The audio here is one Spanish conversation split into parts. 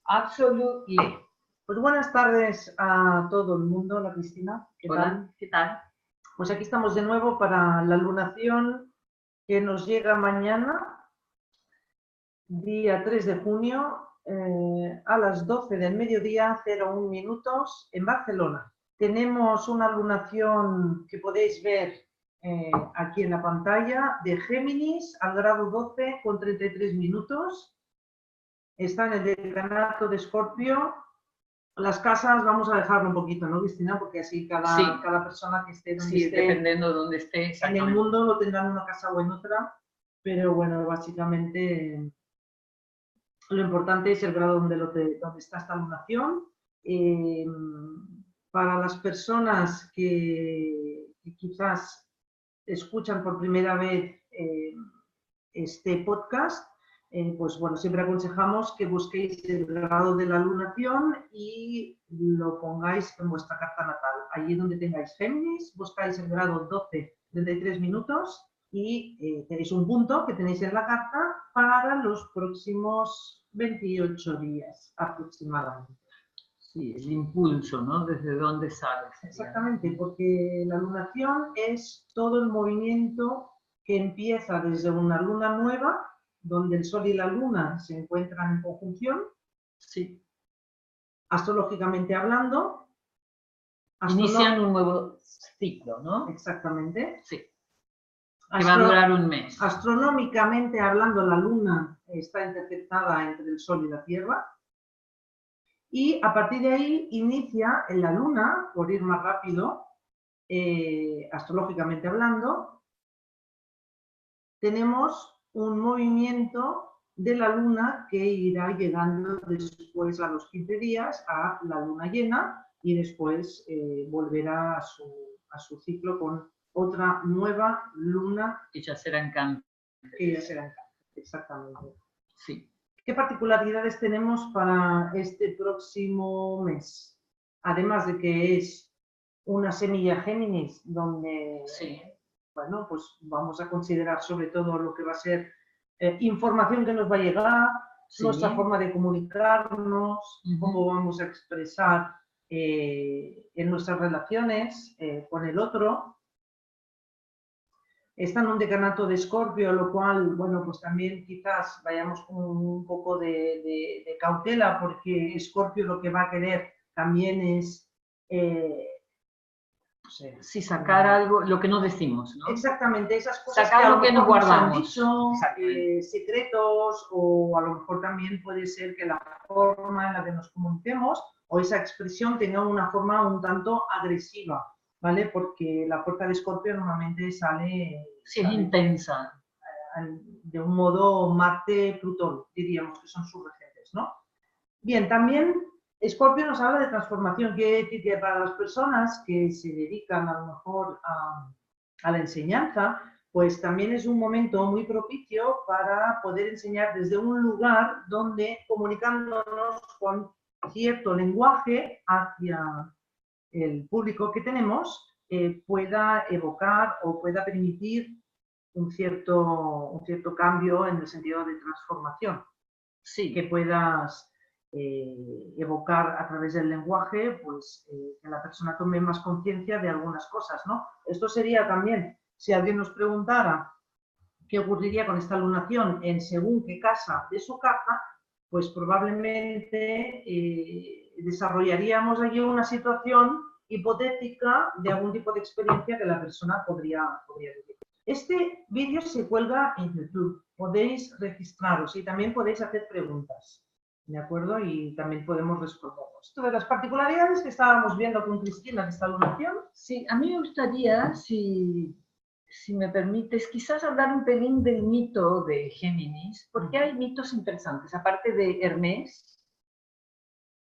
Absolutely. Pues buenas tardes a todo el mundo. Hola Cristina, ¿qué Hola, tal? ¿qué tal? Pues aquí estamos de nuevo para la lunación que nos llega mañana, día 3 de junio, a las 12 del mediodía, 01 minutos, en Barcelona. Tenemos una lunación que podéis ver aquí en la pantalla de Géminis al grado 12 con 33 minutos. Está en el decanato de Escorpio. Las casas vamos a dejarlo un poquito, ¿no, Cristina? Porque así cada persona que esté donde esté, dependiendo de dónde esté, en el mundo lo tendrán en una casa o en otra, pero bueno, básicamente lo importante es el grado donde está esta lunación. Para las personas que quizás escuchan por primera vez este podcast, pues bueno, siempre aconsejamos que busquéis el grado de la lunación y lo pongáis en vuestra carta natal. Allí donde tengáis Géminis, buscáis el grado 12, 33 minutos y tenéis un punto que tenéis en la carta para los próximos 28 días aproximadamente. Sí, el impulso, ¿no? Desde dónde sale. Exactamente, porque la lunación es todo el movimiento que empieza desde una luna nueva, donde el Sol y la Luna se encuentran en conjunción, sí, astrológicamente hablando. Inician un nuevo ciclo, ¿no? Exactamente. Sí. Que va a durar un mes. Astronómicamente hablando, la Luna está interceptada entre el Sol y la Tierra. Y a partir de ahí inicia en la Luna, por ir más rápido, astrológicamente hablando, tenemos un movimiento de la Luna que irá llegando después a los 15 días a la Luna llena y después volverá a su ciclo con otra nueva Luna. Que ya será en Cáncer. Que ya será en Cáncer, exactamente. Sí. ¿Qué particularidades tenemos para este próximo mes? Además de que es una semilla Géminis, donde bueno, pues vamos a considerar sobre todo lo que va a ser información que nos va a llegar, nuestra forma de comunicarnos, cómo vamos a expresar en nuestras relaciones con el otro. Está en un decanato de Escorpio, lo cual, bueno, pues también quizás vayamos con un poco de cautela, porque Escorpio lo que va a querer también es sí, sacar algo, lo que no decimos, ¿no? Exactamente, esas cosas sacar que lo que nos guardamos. Nos han dicho, secretos, o a lo mejor también puede ser que la forma en la que nos comuniquemos o esa expresión tenga una forma un tanto agresiva, ¿vale? Porque la puerta de Escorpio normalmente sale es intensa. De un modo Marte-Plutón, diríamos que son sus regentes, ¿no? Bien, también Escorpio nos habla de transformación, quiere decir que para las personas que se dedican a lo mejor a la enseñanza, pues también es un momento muy propicio para poder enseñar desde un lugar donde, comunicándonos con cierto lenguaje hacia el público que tenemos, pueda evocar o pueda permitir un cierto cambio en el sentido de transformación. Sí. Que puedas evocar a través del lenguaje, pues que la persona tome más conciencia de algunas cosas, ¿no? Esto sería también, si alguien nos preguntara qué ocurriría con esta lunación en según qué casa de su carta, pues probablemente desarrollaríamos allí una situación hipotética de algún tipo de experiencia que la persona podría vivir. Este vídeo se cuelga en YouTube, podéis registraros y también podéis hacer preguntas, ¿de acuerdo? Y también podemos responderlos. Esto de las particularidades que estábamos viendo con Cristina de esta lunación. Sí, a mí me gustaría, si me permites, quizás hablar un pelín del mito de Géminis, porque hay mitos interesantes, aparte de Hermes,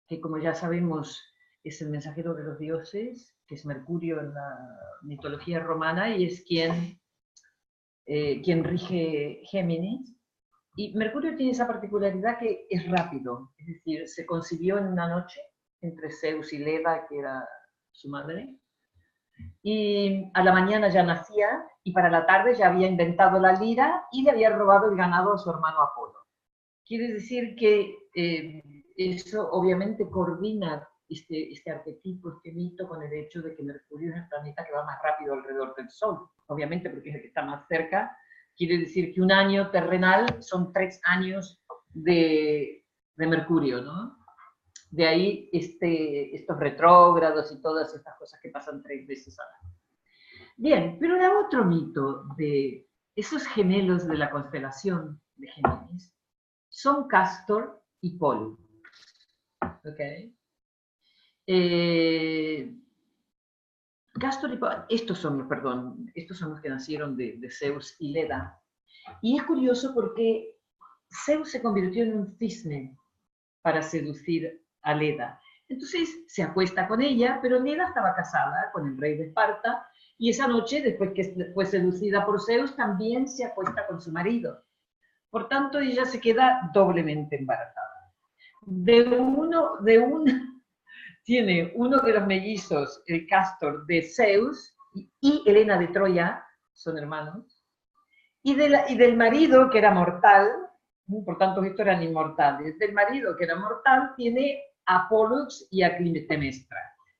que como ya sabemos es el mensajero de los dioses, que es Mercurio en la mitología romana y es quien rige Géminis. Y Mercurio tiene esa particularidad que es rápido, es decir, se concibió en una noche entre Zeus y Leda, que era su madre, y a la mañana ya nacía, y para la tarde ya había inventado la lira y le había robado el ganado a su hermano Apolo. Quiere decir que eso obviamente coordina este arquetipo, este mito, con el hecho de que Mercurio es el planeta que va más rápido alrededor del Sol. Obviamente porque es el que está más cerca. Quiere decir que un año terrenal son 3 años de Mercurio, ¿no? De ahí estos retrógrados y todas estas cosas que pasan 3 veces al año. Bien, pero hay otro mito de esos gemelos de la constelación de Géminis. Son Castor y Pollux. ¿Ok? Castor y Pollux, estos son los que nacieron de Zeus y Leda. Y es curioso porque Zeus se convirtió en un cisne para seducir a Leda. Entonces se acuesta con ella, pero Leda estaba casada con el rey de Esparta, y esa noche, después que fue seducida por Zeus, también se acuesta con su marido. Por tanto, ella se queda doblemente embarazada. Tiene uno de los mellizos, el Castor de Zeus, y Helena de Troya, son hermanos, y del marido, que era mortal, por tanto estos eran inmortales, del marido, que era mortal, tiene a Pollux y a Clitemnestra.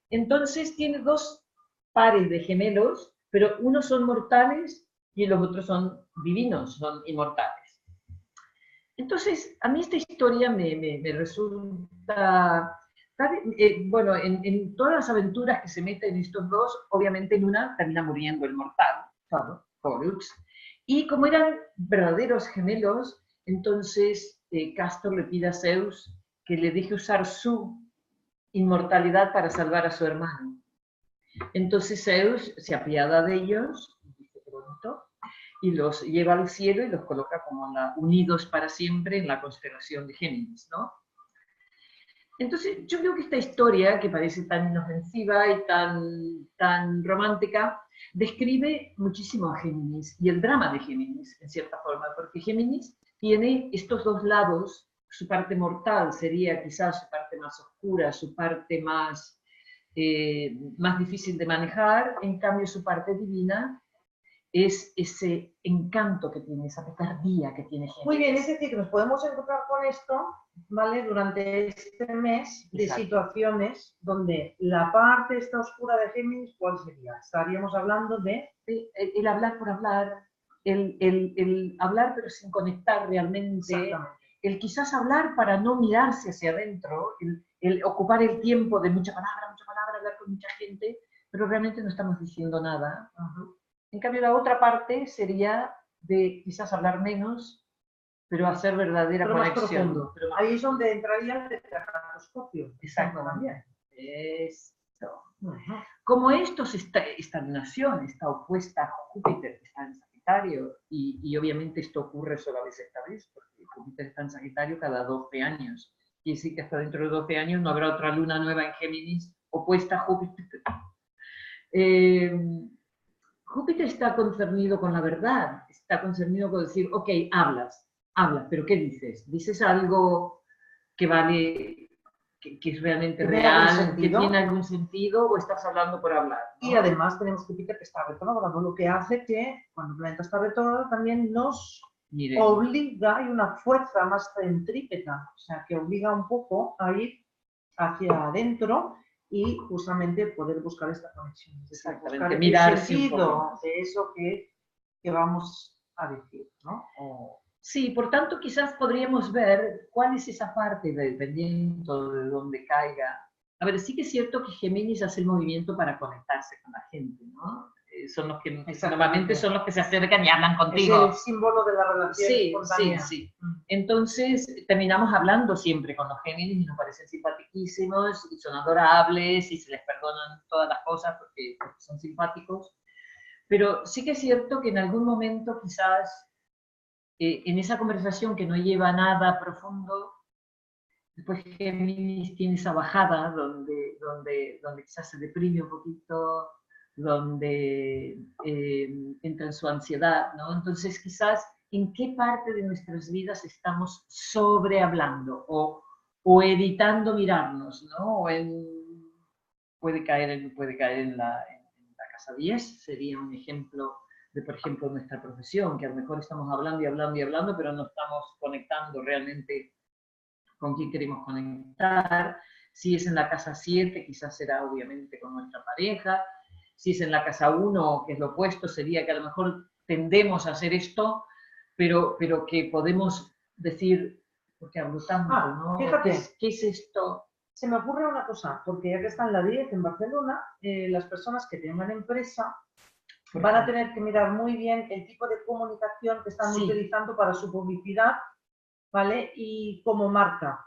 Entonces tiene 2 pares de gemelos, pero unos son mortales y los otros son divinos, son inmortales. Entonces, a mí esta historia me resulta... bueno, en todas las aventuras que se meten estos dos, obviamente en una termina muriendo el mortal, claro, Pollux. Y como eran verdaderos gemelos, entonces Castor le pide a Zeus que le deje usar su inmortalidad para salvar a su hermano. Entonces Zeus se apiada de ellos, dice qué bonito, y los lleva al cielo y los coloca como unidos para siempre en la constelación de Géminis, ¿no? Entonces, yo creo que esta historia, que parece tan inofensiva y tan romántica, describe muchísimo a Géminis y el drama de Géminis, en cierta forma, porque Géminis tiene estos 2 lados. Su parte mortal sería quizás su parte más oscura, su parte más difícil de manejar, en cambio su parte divina es ese encanto que tiene, esa picardía que tiene Géminis. Muy bien, es decir, que nos podemos encontrar con esto, ¿vale? Durante este mes de Exacto. situaciones donde la parte esta oscura de Géminis, ¿cuál sería? Estaríamos hablando de... El hablar por hablar, el hablar pero sin conectar realmente, el quizás hablar para no mirarse hacia adentro, el ocupar el tiempo de mucha palabra, hablar con mucha gente, pero realmente no estamos diciendo nada. En cambio, la otra parte sería de quizás hablar menos, pero hacer verdadera pero conexión. Más profundo. Pero más... Ahí es donde entraría el tetracroscopio. Exacto. Esto. Como esta nación está opuesta a Júpiter, que está en Sagitario, y obviamente esto ocurre solo a veces esta vez, porque Júpiter está en Sagitario cada 12 años. Quiere decir que hasta dentro de 12 años no habrá otra luna nueva en Géminis opuesta a Júpiter. Júpiter está concernido con la verdad, está concernido con decir, ok, hablas, pero ¿qué dices? ¿Dices algo que vale, que es realmente real, que tiene algún sentido, o estás hablando por hablar, ¿no? Y además tenemos Júpiter que está retrógrado, lo que hace que cuando el planeta está retrógrado también nos obliga, hay una fuerza más centrípeta, o sea, que obliga un poco a ir hacia adentro y justamente poder buscar esta conexión. Buscar el sentido de eso que vamos a decir, ¿no? Sí, por tanto, quizás podríamos ver cuál es esa parte, dependiendo de dónde caiga. A ver, sí que es cierto que Géminis hace el movimiento para conectarse con la gente, ¿no? Son los que normalmente son los que se acercan y hablan contigo. Es el símbolo de la relación espontánea. Sí. Entonces, terminamos hablando siempre con los Géminis y nos parecen simpaticísimos y son adorables y se les perdonan todas las cosas porque son simpáticos. Pero sí que es cierto que en algún momento quizás en esa conversación que no lleva a nada profundo, después Géminis tiene esa bajada donde quizás se deprime un poquito, donde entra en su ansiedad, ¿no? Entonces quizás en qué parte de nuestras vidas estamos sobrehablando o evitando mirarnos, ¿no? Puede caer en la casa 10, sería un ejemplo por ejemplo, nuestra profesión, que a lo mejor estamos hablando y hablando y hablando, pero no estamos conectando realmente con quién queremos conectar. Si es en la casa 7, quizás será obviamente con nuestra pareja. Si es en la casa 1, que es lo opuesto, sería que a lo mejor tendemos a hacer esto, pero que podemos decir, porque hablo tanto, ¿no? Fíjate, ¿Qué es esto? se me ocurre una cosa, porque ya que está en la 10 en Barcelona, las personas que tengan empresa van a tener que mirar muy bien el tipo de comunicación que están utilizando para su publicidad, ¿vale? Y como marca.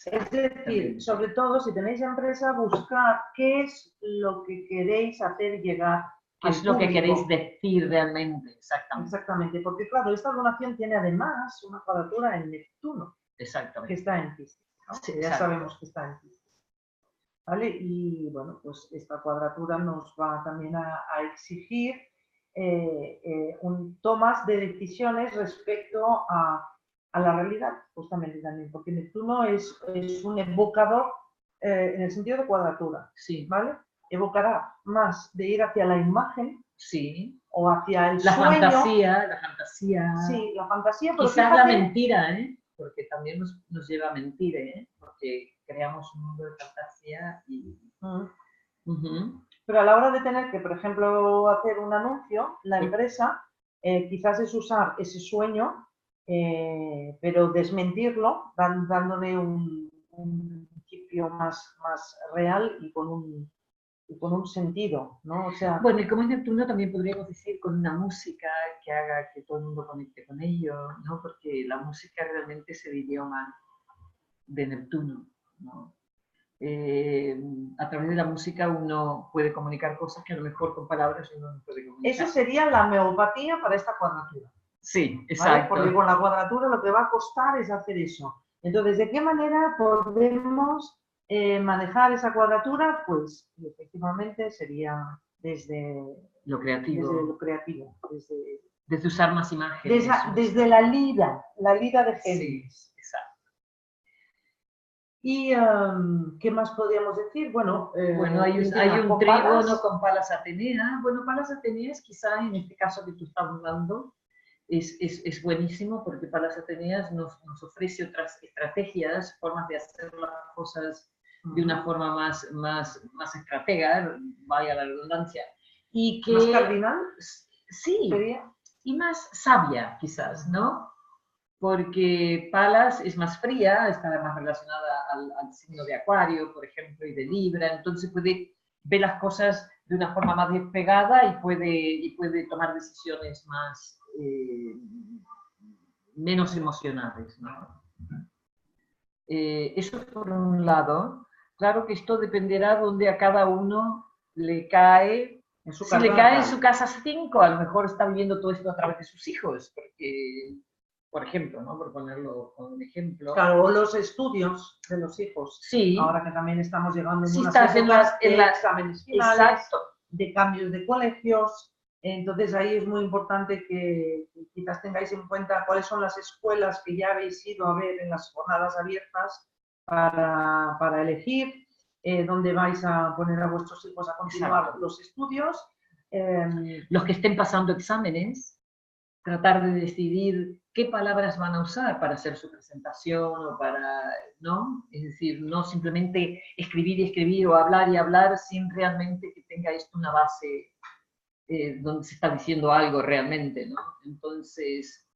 Es decir, sobre todo si tenéis empresa, buscar qué es lo que queréis hacer llegar. ¿Qué es lo que queréis decir realmente? Exactamente. Exactamente, porque claro, esta lunación tiene además una cuadratura en Neptuno. Exactamente. Que está en Piscis, ¿no? Sí, que ya sabemos que está en Piscis. ¿Vale? Y bueno, pues esta cuadratura nos va también a exigir tomas de decisiones respecto a la realidad, justamente también, porque Neptuno es un evocador en el sentido de cuadratura, sí. ¿vale? Evocará más de ir hacia la imagen, sí, o hacia el la sueño. La fantasía. Sí, la fantasía, pero quizás fíjate, la mentira, ¿eh? Porque también nos lleva a mentir, ¿eh? Porque creamos un mundo de fantasía y... Pero a la hora de tener que, por ejemplo, hacer un anuncio, la empresa quizás es usar ese sueño, pero desmentirlo, dándole un principio más real y con un sentido, ¿no? O sea, bueno, y como es Neptuno, también podríamos decir con una música que haga que todo el mundo conecte con ello, ¿no? Porque la música realmente es el idioma de Neptuno, ¿no? A través de la música uno puede comunicar cosas que a lo mejor con palabras uno no puede comunicar. Eso sería la homeopatía para esta cuadratura. Sí, exacto. ¿Vale? Porque con la cuadratura lo que va a costar es hacer eso. Entonces, ¿de qué manera podemos manejar esa cuadratura? Pues efectivamente sería desde lo creativo. Desde usar más imágenes. Desde la lira de Géminis. Sí, exacto. ¿Y qué más podríamos decir? Bueno, hay un trígono con Palas Atenea. Bueno, Palas Atenea es quizá en este caso que tú estás hablando, es buenísimo porque Palas Ateneas nos ofrece otras estrategias, formas de hacer las cosas de una forma más estratega, vaya la redundancia. Y que, ¿más cardinal? Sí, ¿sería? Y más sabia quizás, ¿no? Porque Palas es más fría, está más relacionada al signo de Acuario, por ejemplo, y de Libra, entonces puede ver las cosas de una forma más despegada y puede tomar decisiones más menos emocionales, ¿no? Eso por un lado. Claro que esto dependerá donde a cada uno le cae. Si le cae en su casa 5, a lo mejor está viviendo todo esto a través de sus hijos, porque, por ejemplo, ¿no? Por ponerlo como un ejemplo. Claro, o los estudios de los hijos. Sí. Ahora que también estamos llegando en unas estás épocas de exámenes finales, exacto, de cambios de colegios. Entonces ahí es muy importante que quizás tengáis en cuenta cuáles son las escuelas que ya habéis ido a ver en las jornadas abiertas para elegir dónde vais a poner a vuestros hijos a continuar los estudios. Los que estén pasando exámenes, tratar de decidir qué palabras van a usar para hacer su presentación o para, ¿no? Es decir, no simplemente escribir y escribir o hablar y hablar sin realmente que tenga esto una base donde se está diciendo algo realmente, ¿no? Entonces,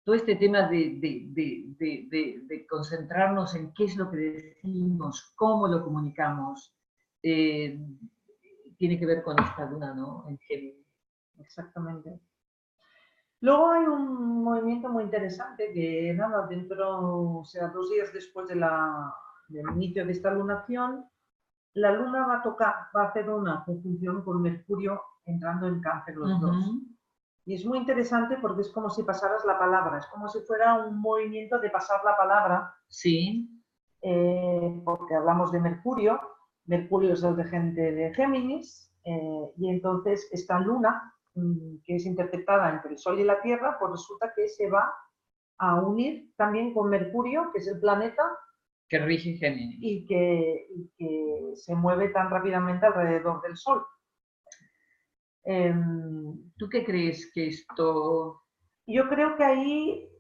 todo este tema de concentrarnos en qué es lo que decimos, cómo lo comunicamos, tiene que ver con esta luna, ¿no? En Géminis. Exactamente. Luego hay un movimiento muy interesante que, nada, o sea, 2 días después del inicio de esta lunación, la luna va a hacer una conjunción con Mercurio entrando en Cáncer los dos. Y es muy interesante porque es como si pasaras la palabra, es como si fuera un movimiento de pasar la palabra. Sí. Porque hablamos de Mercurio, Mercurio es el regente de Géminis, y entonces esta luna, que es interpretada entre el Sol y la Tierra, pues resulta que se va a unir también con Mercurio, que es el planeta que rige Géminis. Y que se mueve tan rápidamente alrededor del Sol. ¿Tú qué crees que esto...? Yo creo que ahí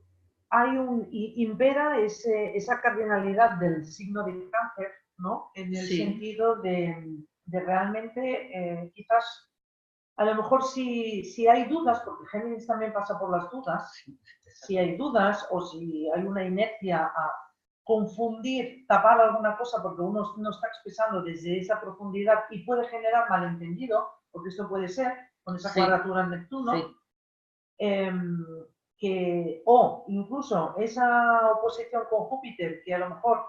hay impera esa cardinalidad del signo de cáncer, ¿no? En el Sí. sentido de realmente, quizás, a lo mejor si hay dudas, porque Géminis también pasa por las dudas, si hay dudas o si hay una inercia a confundir, tapar alguna cosa porque uno no está expresando desde esa profundidad y puede generar malentendido, porque esto puede ser con esa cuadratura en Neptuno, o incluso esa oposición con Júpiter, que a lo mejor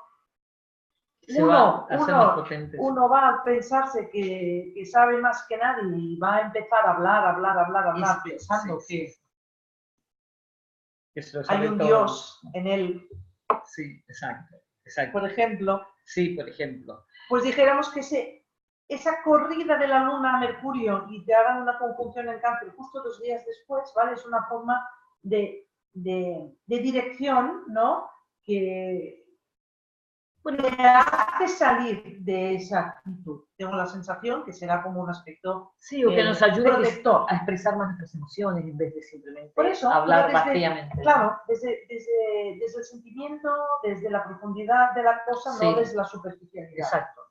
uno va a pensarse que sabe más que nadie y va a empezar a hablar, pensando que hay un Dios en él. Sí, exacto. Por ejemplo. Sí, por ejemplo. Pues dijéramos que esa corrida de la Luna a Mercurio y te hagan una conjunción en Cáncer justo 2 días después, ¿vale? Es una forma de dirección, ¿no? Que te hace salir de esa actitud. Tengo la sensación que será como un aspecto sí, o que nos ayude protector a expresar más nuestras emociones en vez de simplemente por eso, hablar vacíamente. Claro, desde el sentimiento, desde la profundidad de la cosa, sí. No desde la superficialidad. Exacto.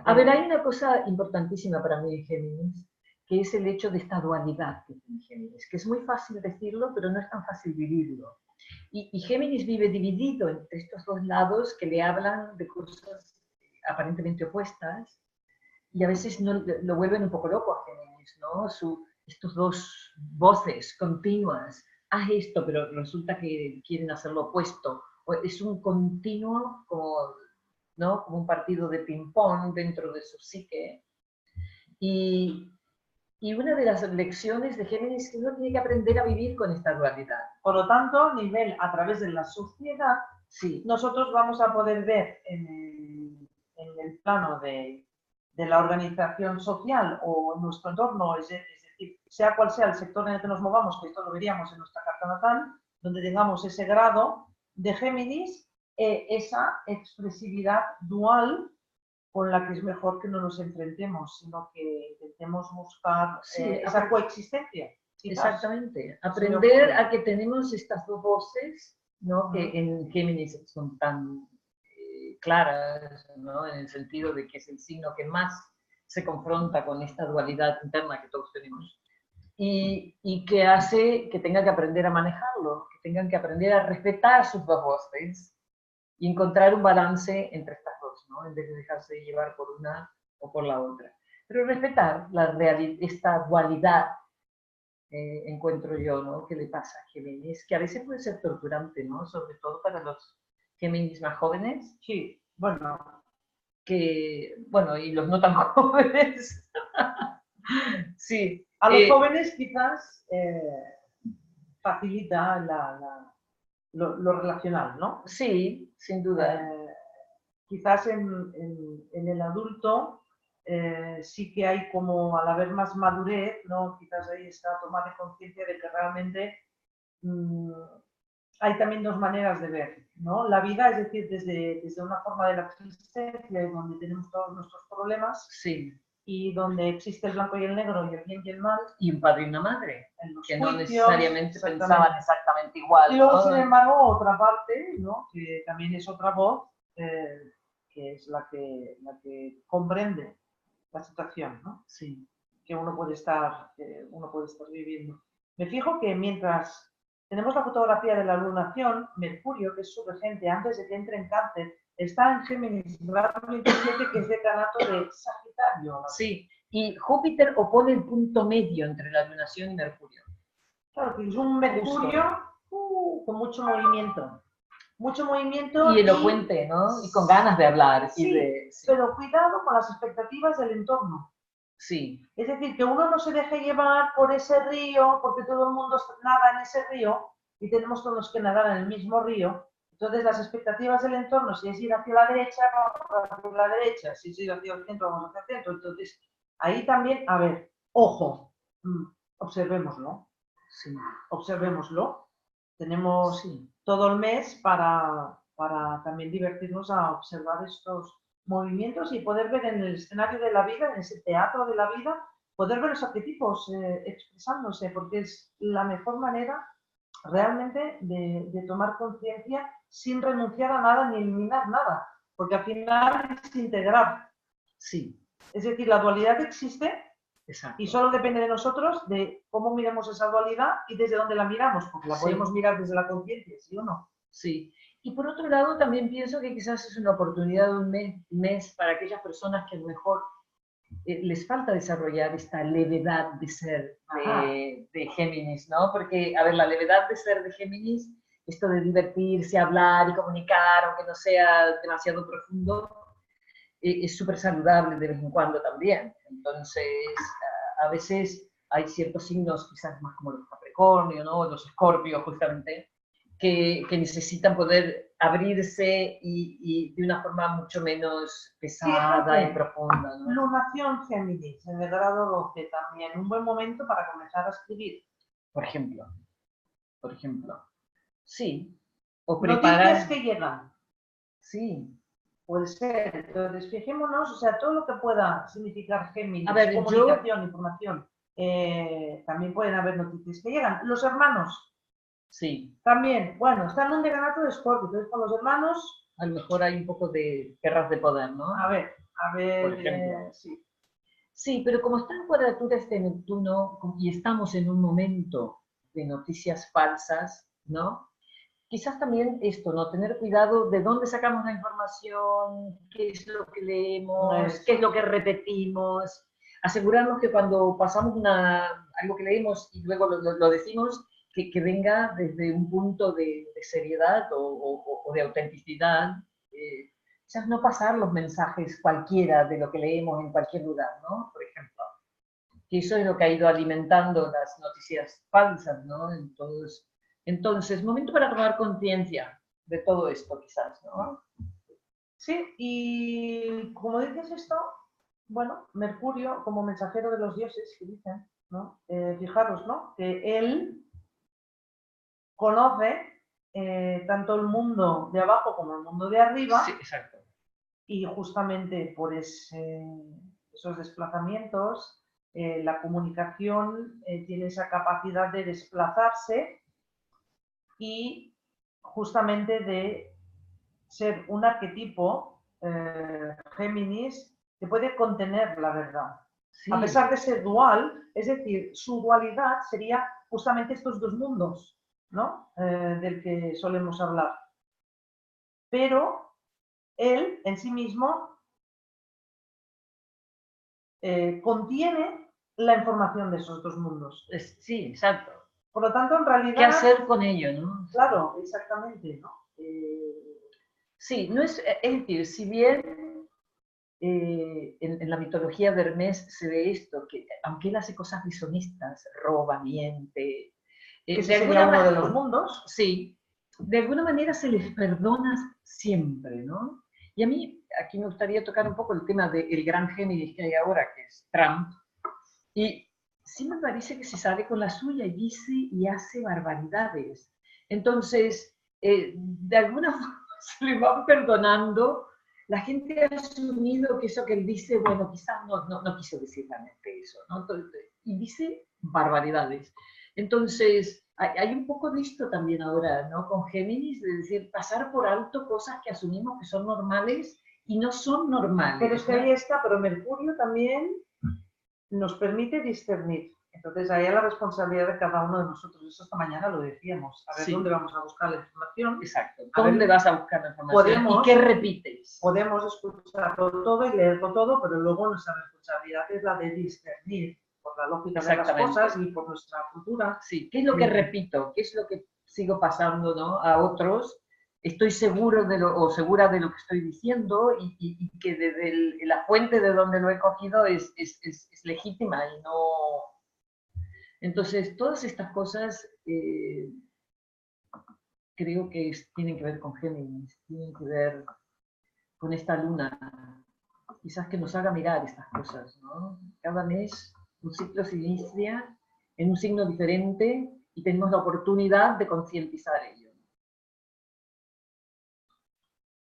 A ver, hay una cosa importantísima para mí en Géminis, que es el hecho de esta dualidad que tiene Géminis, que es muy fácil decirlo, pero no es tan fácil vivirlo. Y Géminis vive dividido entre estos dos lados que le hablan de cosas aparentemente opuestas y a veces no, lo vuelven un poco loco a Géminis, ¿no? Estos dos voces continuas, haz esto, pero resulta que quieren hacer lo opuesto. Es un continuo como, ¿no? Como un partido de ping-pong dentro de su psique. Y una de las lecciones de Géminis es que uno tiene que aprender a vivir con esta dualidad. Por lo tanto, a través de la sociedad, sí, nosotros vamos a poder ver en el plano de la organización social o en nuestro entorno, es decir, sea cual sea el sector en el que nos movamos, que esto lo veríamos en nuestra carta natal, donde tengamos ese grado de Géminis, esa expresividad dual con la que es mejor que no nos enfrentemos, sino que intentemos buscar esa coexistencia. Quizás. Exactamente. Aprender a que tenemos estas dos voces, ¿no? Que en Géminis son tan claras, ¿no? En el sentido de que es el signo que más se confronta con esta dualidad interna que todos tenemos. Y que hace que tengan que aprender a manejarlo, que tengan que aprender a respetar sus dos voces y encontrar un balance entre estas dos, ¿no? En vez de dejarse llevar por una o por la otra. Pero respetar esta dualidad, encuentro yo, ¿no? Que le pasa a Géminis, que a veces puede ser torturante, ¿no? Sobre todo para los Géminis más jóvenes. Sí, bueno. Bueno, y los no tan jóvenes. Sí. A los jóvenes quizás facilita lo relacional, ¿no? Sí, sin duda. Quizás en el adulto sí que hay como, al haber más madurez, ¿no? Quizás ahí está toma de conciencia de que realmente hay también dos maneras de ver, ¿no? La vida, es decir, desde una forma de la existencia y donde tenemos todos nuestros problemas, sí, y donde existe el blanco y el negro y el bien y el mal. Y un padre y una madre, que juicios, no necesariamente pensaban exactamente igual. Y luego, ¿no? Sin embargo, otra parte, ¿no? Que también es otra voz, que es la que comprende la situación, ¿no? Sí. Que uno puede estar viviendo. Me fijo que mientras tenemos la fotografía de la lunación, Mercurio, que es su regente, antes de que entre en Cáncer, está en Géminis, grado 27, que es decanato de Sagitario. ¿No? Sí, y Júpiter opone el punto medio entre la lunación y Mercurio. Claro, que es un Mercurio con mucho movimiento. Mucho movimiento. Y elocuente, ¿no? Y con ganas de hablar. Sí, sí. Pero cuidado con las expectativas del entorno. Sí. Es decir, que uno no se deje llevar por ese río, porque todo el mundo nada en ese río y tenemos todos que nadar en el mismo río. Entonces, las expectativas del entorno, si es ir hacia la derecha, vamos hacia la derecha, si es ir hacia el centro, vamos hacia el centro. Entonces, ahí también, a ver, ojo, observémoslo. Sí. Observémoslo. Tenemos todo el mes para también divertirnos a observar estos movimientos y poder ver en el escenario de la vida, en ese teatro de la vida, poder ver los arquetipos expresándose, porque es la mejor manera realmente de tomar conciencia sin renunciar a nada ni eliminar nada, porque al final es integrar. Sí. Es decir, la dualidad existe. Exacto. Y solo depende de nosotros de cómo miremos esa dualidad y desde dónde la miramos, porque la podemos mirar desde la conciencia, ¿sí o no? Sí. Y por otro lado, también pienso que quizás es una oportunidad de un mes para aquellas personas que a lo mejor les falta desarrollar esta levedad de ser de Géminis, ¿no? Porque, a ver, la levedad de ser de Géminis, esto de divertirse, hablar y comunicar, aunque no sea demasiado profundo, es súper saludable de vez en cuando también. Entonces, a veces hay ciertos signos, quizás más como los Capricornio, ¿no? Los Escorpios, justamente, que necesitan poder abrirse y de una forma mucho menos pesada y profunda, ¿no? Lunación Géminis, en el grado 12 también, un buen momento para comenzar a escribir. Por ejemplo. Sí. O preparar... Noticias que llegan. Sí. Puede ser. Entonces, fijémonos, o sea, todo lo que pueda significar Géminis, a ver, comunicación, información, también pueden haber noticias que llegan. Los hermanos. Sí. También, bueno, está en un decanato de Escorpio, entonces con los hermanos... A lo mejor hay un poco de guerras de poder, ¿no? A ver, por ejemplo. Sí. Sí, pero como está en cuadratura este Neptuno y estamos en un momento de noticias falsas, ¿no? Quizás también esto, ¿no? Tener cuidado de dónde sacamos la información, qué es lo que leemos, qué es lo que repetimos. Asegurarnos que cuando pasamos algo que leemos y luego lo decimos, que venga desde un punto de seriedad o de autenticidad. Quizás no pasar los mensajes cualquiera de lo que leemos en cualquier lugar, ¿no? Por ejemplo. Que eso es lo que ha ido alimentando las noticias falsas, ¿no? Entonces, momento para tomar conciencia de todo esto, quizás, ¿no? Sí, y como dices esto, bueno, Mercurio como mensajero de los dioses, que dicen, ¿no? Fijaros, ¿no? Que él conoce tanto el mundo de abajo como el mundo de arriba. Sí, exacto. Y justamente por esos desplazamientos, la comunicación tiene esa capacidad de desplazarse y justamente de ser un arquetipo, Géminis, que puede contener la verdad. Sí. A pesar de ser dual, es decir, su dualidad sería justamente estos dos mundos, ¿no? Del que solemos hablar. Pero él en sí mismo contiene la información de esos dos mundos. Sí, exacto. Por lo tanto, en realidad... ¿Qué hacer con ello, no? Claro, exactamente, ¿no? Sí, no es decir, si bien en la mitología de Hermes se ve esto, que aunque él hace cosas dishonestas, roba, miente... que ese sería uno de los mundos. Sí, de alguna manera se les perdona siempre, ¿no? Y a mí, aquí me gustaría tocar un poco el tema del gran Géminis que hay ahora, que es Trump, y sí me parece que se sale con la suya y dice y hace barbaridades. Entonces, de alguna forma se le van perdonando. La gente ha asumido que eso que él dice, bueno, quizás no quiso decir realmente eso, ¿no? Y dice barbaridades. Entonces, hay un poco de esto también ahora, ¿no? Con Géminis, de decir, pasar por alto cosas que asumimos que son normales y no son normales. Pero es que ahí está, pero Mercurio también nos permite discernir. Entonces, ahí es la responsabilidad de cada uno de nosotros. Eso esta mañana lo decíamos. A ver dónde vamos a buscar la información. Exacto. ¿Dónde vas a buscar la información? ¿Y qué repites? Podemos escucharlo todo y leerlo todo, pero luego nuestra responsabilidad es la de discernir por la lógica de las cosas y por nuestra cultura. Sí. ¿Qué es lo que repito? ¿Qué es lo que sigo pasando, ¿no? A otros? Estoy seguro o segura de lo que estoy diciendo y que desde la fuente de donde lo he cogido es legítima y no... Entonces, todas estas cosas creo que tienen que ver con Géminis, tienen que ver con esta luna, quizás que nos haga mirar estas cosas, ¿no? Cada mes un ciclo se inicia en un signo diferente y tenemos la oportunidad de concientizar ello.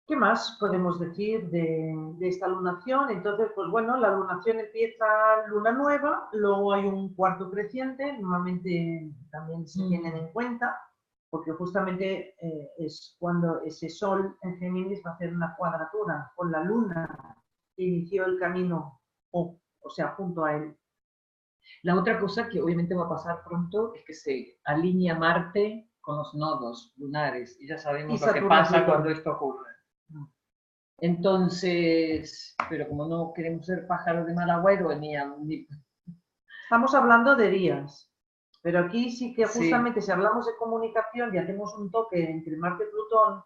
¿Qué más podemos decir de esta lunación? Entonces, pues bueno, la lunación empieza luna nueva, luego hay un cuarto creciente, normalmente también se tienen en cuenta, porque justamente es cuando ese sol en Géminis va a hacer una cuadratura con la luna que inició el camino, o sea, junto a él. La otra cosa que obviamente va a pasar pronto es que se alinea Marte con los nodos lunares, y ya sabemos lo que pasa cuando esto ocurre. Entonces, pero como no queremos ser pájaros de mal agüero, Estamos hablando de días, pero aquí sí que Sí. justamente si hablamos de comunicación y hacemos un toque entre Marte y Plutón,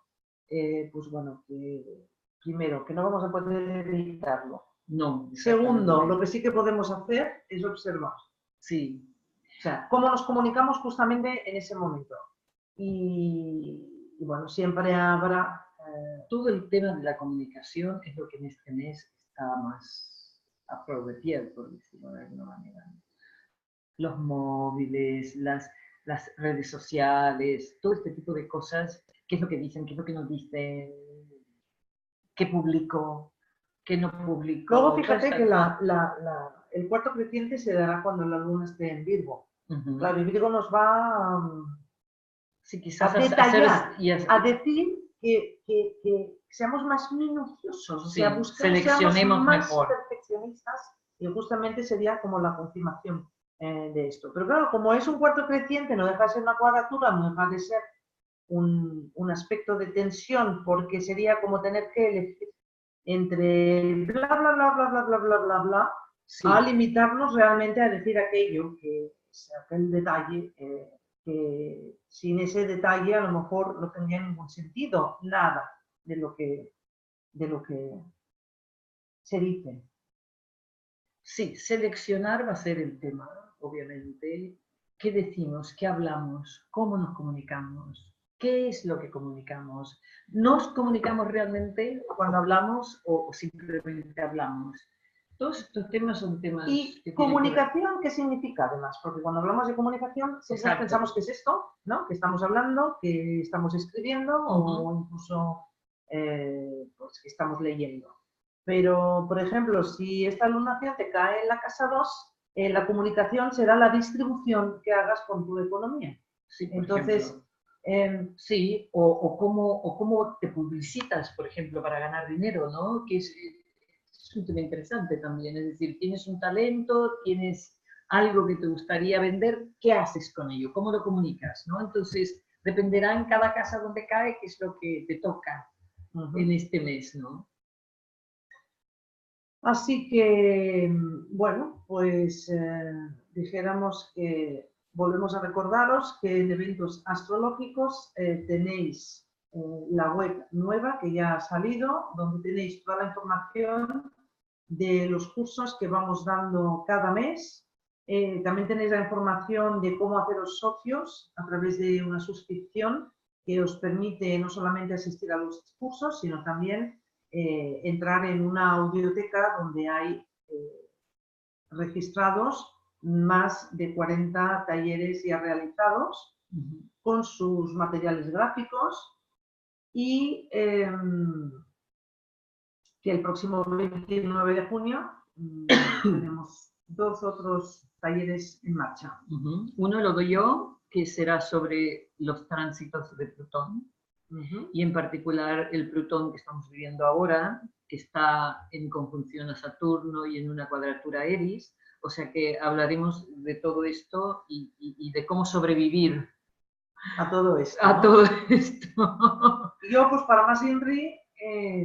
pues bueno, que primero, que no vamos a poder evitarlo. No. Segundo, lo que sí que podemos hacer es observar. Sí. O sea, cómo nos comunicamos justamente en ese momento. Y bueno, siempre habrá... Todo el tema de la comunicación es lo que en este mes está más a flor de piel, por decirlo de alguna manera. Los móviles, las redes sociales, todo este tipo de cosas, qué es lo que dicen, qué es lo que nos dicen, qué publico, qué no publico. Luego fíjate que el cuarto creciente se dará cuando la luna esté en Virgo. Claro, y Virgo nos va sí, quizás a detallar, a decir que seamos más minuciosos, o sea, busquemos, seamos más perfeccionistas, y justamente sería como la confirmación de esto. Pero claro, como es un cuarto creciente, no deja de ser una cuadratura, no deja de ser un aspecto de tensión, porque sería como tener que elegir entre bla, bla, bla, bla, bla, bla, bla, bla, bla, a limitarnos realmente a decir aquello, que es aquel detalle, que sin ese detalle a lo mejor no tendría ningún sentido, nada de lo que se dice. Sí, seleccionar va a ser el tema, obviamente. ¿Qué decimos? ¿Qué hablamos? ¿Cómo nos comunicamos? ¿Qué es lo que comunicamos? ¿Nos comunicamos realmente cuando hablamos o simplemente hablamos? Todos estos temas son temas... ¿Y comunicación qué significa además? Porque cuando hablamos de comunicación siempre pensamos que es esto, ¿no? Que estamos hablando, que estamos escribiendo o incluso pues, que estamos leyendo. Pero, por ejemplo, si esta lunación te cae en la casa 2, la comunicación será la distribución que hagas con tu economía. Sí, entonces, sí, o cómo te publicitas, por ejemplo, para ganar dinero, ¿no? Que es un tema interesante también. Es decir, tienes un talento, tienes algo que te gustaría vender, ¿qué haces con ello? ¿Cómo lo comunicas? ¿No? Entonces, dependerá en cada casa donde cae qué es lo que te toca en este mes, ¿no? Así que, bueno, pues dijéramos que volvemos a recordaros que en eventos astrológicos tenéis la web nueva que ya ha salido, donde tenéis toda la información de los cursos que vamos dando cada mes. También tenéis la información de cómo haceros socios a través de una suscripción que os permite no solamente asistir a los cursos, sino también entrar en una audioteca donde hay registrados más de 40 talleres ya realizados con sus materiales gráficos y que el próximo 29 de junio tenemos 2 otros talleres en marcha. Uno lo doy yo, que será sobre los tránsitos de Plutón, y en particular el Plutón que estamos viviendo ahora, que está en conjunción a Saturno y en una cuadratura a Eris, o sea que hablaremos de todo esto y de cómo sobrevivir a todo esto. A todo esto. Yo, pues para más INRI,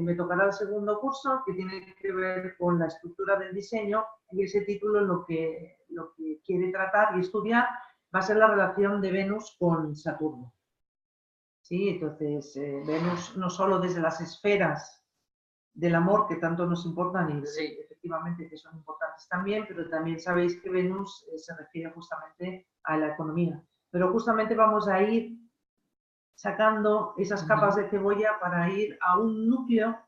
me tocará el segundo curso que tiene que ver con la estructura del diseño, y ese título lo que quiere tratar y estudiar va a ser la relación de Venus con Saturno. ¿Sí? Entonces, Venus no solo desde las esferas del amor que tanto nos importan y efectivamente que son importantes también, pero también sabéis que Venus se refiere justamente a la economía. Pero justamente vamos a ir sacando esas capas de cebolla para ir a un núcleo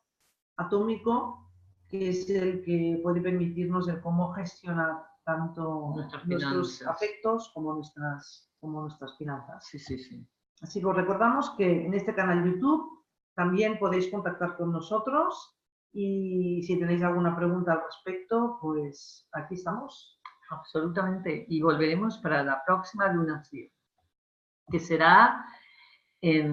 atómico que es el que puede permitirnos el cómo gestionar tanto nuestros afectos como nuestras finanzas. Sí. Así que os recordamos que en este canal YouTube también podéis contactar con nosotros y si tenéis alguna pregunta al respecto, pues aquí estamos. Absolutamente. Y volveremos para la próxima lunación, que será en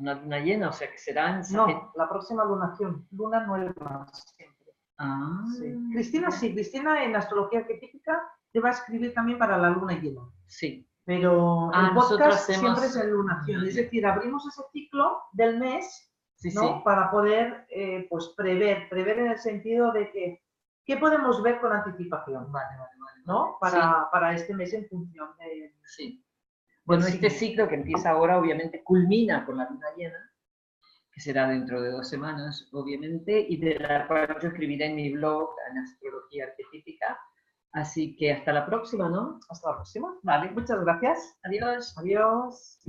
una luna llena, o sea que será en... No, la próxima lunación, luna nueva siempre. Ah, Sí. Cristina sí, Cristina en astrología arquetípica te va a escribir también para la luna llena. sí. Pero el nosotros podcast hacemos... siempre es en lunación, es decir, abrimos ese ciclo del mes, Sí, ¿no? sí. Para poder pues prever en el sentido de que ¿qué podemos ver con anticipación? Vale. ¿No? Para este mes en función de... Sí. Bueno, del este signo. ciclo que empieza ahora obviamente culmina con la luna llena, que será dentro de 2 semanas, obviamente, y de la cual yo escribiré en mi blog en astrología arquetípica. Así que hasta la próxima, ¿no? Hasta la próxima. Vale. Muchas gracias. Adiós. Adiós.